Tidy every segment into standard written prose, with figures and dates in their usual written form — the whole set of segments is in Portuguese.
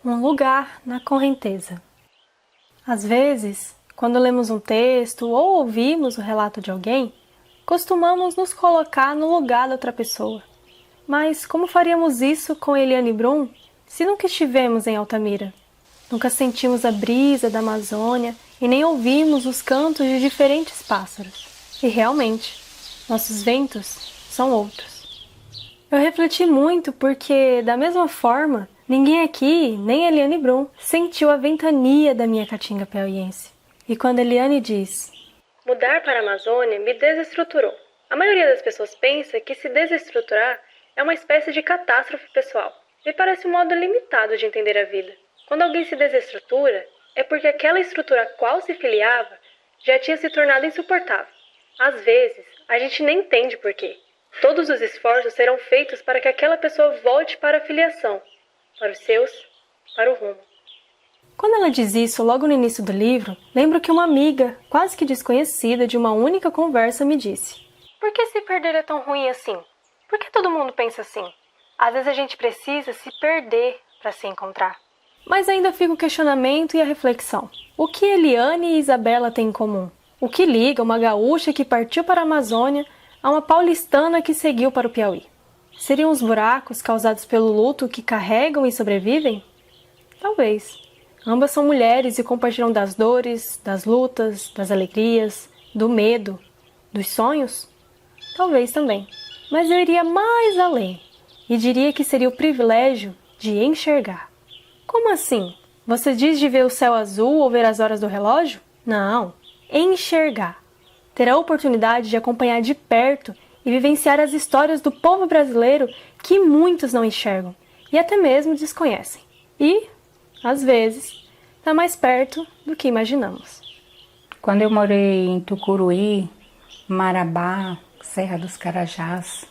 Um lugar na correnteza. Às vezes, quando lemos um texto ou ouvimos o relato de alguém, costumamos nos colocar no lugar da outra pessoa. Mas como faríamos isso com Eliane Brum se nunca estivemos em Altamira? Nunca sentimos a brisa da Amazônia e nem ouvimos os cantos de diferentes pássaros. E realmente, nossos ventos são outros. Eu refleti muito porque, da mesma forma, ninguém aqui, nem Eliane Brum, sentiu a ventania da minha caatinga piauiense. E quando Eliane diz: mudar para a Amazônia me desestruturou. A maioria das pessoas pensa que se desestruturar é uma espécie de catástrofe pessoal. Me parece um modo limitado de entender a vida. Quando alguém se desestrutura, é porque aquela estrutura a qual se filiava já tinha se tornado insuportável. Às vezes, a gente nem entende por quê. Todos os esforços serão feitos para que aquela pessoa volte para a filiação, para os seus, para o rumo. Quando ela diz isso logo no início do livro, lembro que uma amiga, quase que desconhecida de uma única conversa, me disse: por que se perder é tão ruim assim? Por que todo mundo pensa assim? Às vezes a gente precisa se perder para se encontrar. Mas ainda fica o questionamento e a reflexão. O que Eliane e Isabela têm em comum? O que liga uma gaúcha que partiu para a Amazônia a uma paulistana que seguiu para o Piauí? Seriam os buracos causados pelo luto que carregam e sobrevivem? Talvez. Ambas são mulheres e compartilham das dores, das lutas, das alegrias, do medo, dos sonhos? Talvez também. Mas eu iria mais além e diria que seria o privilégio de enxergar. Como assim? Você diz de ver o céu azul ou ver as horas do relógio? Não. Enxergar. Ter a oportunidade de acompanhar de perto e vivenciar as histórias do povo brasileiro que muitos não enxergam e até mesmo desconhecem. E, às vezes, está mais perto do que imaginamos. Quando eu morei em Tucuruí, Marabá, Serra dos Carajás,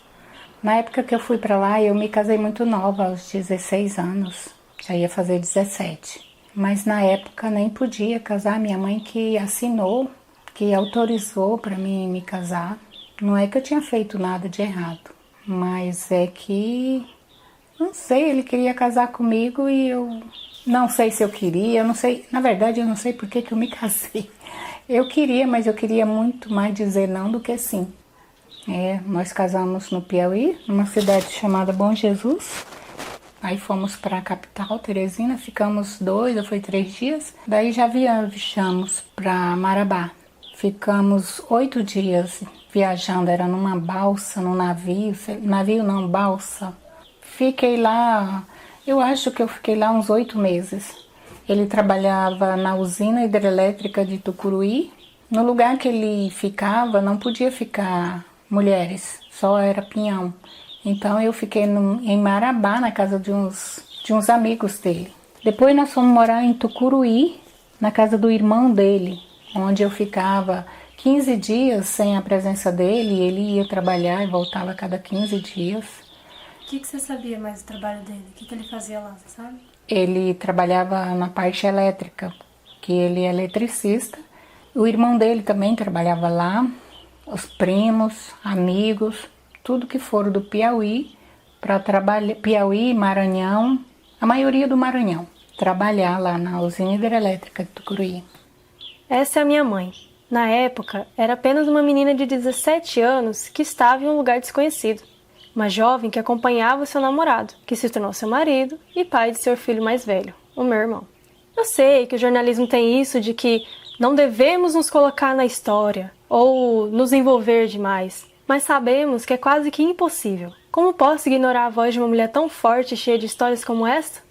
na época que eu fui para lá, eu me casei muito nova, aos 16 anos, já ia fazer 17. Mas na época nem podia casar, minha mãe que assinou, que autorizou para mim me casar. Não é que eu tinha feito nada de errado, mas é que, não sei, ele queria casar comigo e eu não sei se eu queria, eu não sei, na verdade eu não sei por que eu me casei. Eu queria, mas eu queria muito mais dizer não do que sim. Nós casamos no Piauí, numa cidade chamada Bom Jesus. Aí fomos para a capital, Teresina, ficamos 2 ou 3 dias. Daí já viajamos para Marabá. Ficamos 8 dias viajando, era numa balsa, num navio, navio não, balsa. Fiquei lá, eu acho que eu fiquei lá uns 8 meses. Ele trabalhava na usina hidrelétrica de Tucuruí. No lugar que ele ficava, não podia ficar mulheres, só era pinhão. Então eu fiquei em Marabá, na casa de uns amigos dele. Depois nós fomos morar em Tucuruí, na casa do irmão dele, onde eu ficava 15 dias sem a presença dele. Ele ia trabalhar e voltava a cada 15 dias. O que você sabia mais do trabalho dele? O que ele fazia lá, você sabe? Ele trabalhava na parte elétrica, que ele é eletricista. O irmão dele também trabalhava lá, os primos, amigos, tudo que foram do Piauí para trabalhar, Piauí, Maranhão, a maioria do Maranhão, trabalhar lá na usina hidrelétrica de Tucuruí. Essa é a minha mãe. Na época, era apenas uma menina de 17 anos que estava em um lugar desconhecido. Uma jovem que acompanhava o seu namorado, que se tornou seu marido e pai de seu filho mais velho, o meu irmão. Eu sei que o jornalismo tem isso de que não devemos nos colocar na história ou nos envolver demais, mas sabemos que é quase que impossível. Como posso ignorar a voz de uma mulher tão forte e cheia de histórias como esta?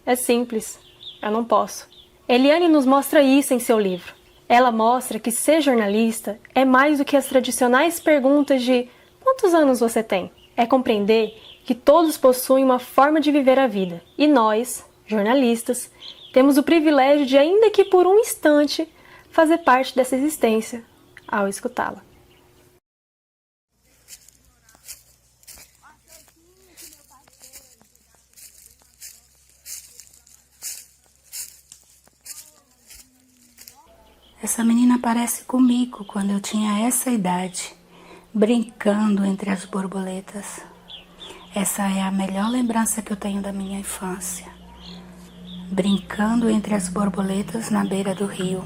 É simples, eu não posso. Eliane nos mostra isso em seu livro. Ela mostra que ser jornalista é mais do que as tradicionais perguntas de quantos anos você tem? É compreender que todos possuem uma forma de viver a vida. E nós, jornalistas, temos o privilégio de, ainda que por um instante, fazer parte dessa existência ao escutá-la. Essa menina parece comigo quando eu tinha essa idade, brincando entre as borboletas. Essa é a melhor lembrança que eu tenho da minha infância. brincando entre as borboletas na beira do rio,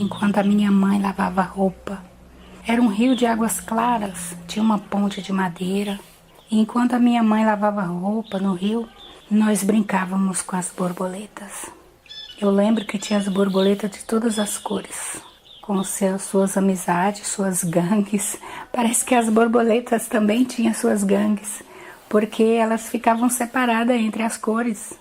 enquanto a minha mãe lavava roupa. Era um rio de águas claras, tinha uma ponte de madeira, e enquanto a minha mãe lavava roupa no rio, nós brincávamos com as borboletas. Eu lembro que tinha as borboletas de todas as cores, com suas amizades, suas gangues. Parece que as borboletas também tinham suas gangues, porque elas ficavam separadas entre as cores.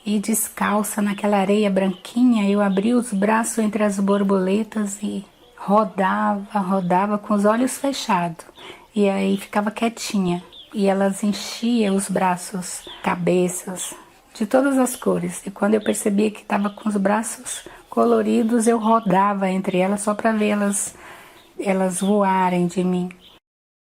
E descalça naquela areia branquinha, eu abria os braços entre as borboletas e rodava com os olhos fechados. E aí ficava quietinha. E elas enchiam os braços, cabeças, de todas as cores. E quando eu percebia que estava com os braços coloridos, eu rodava entre elas só para ver elas voarem de mim.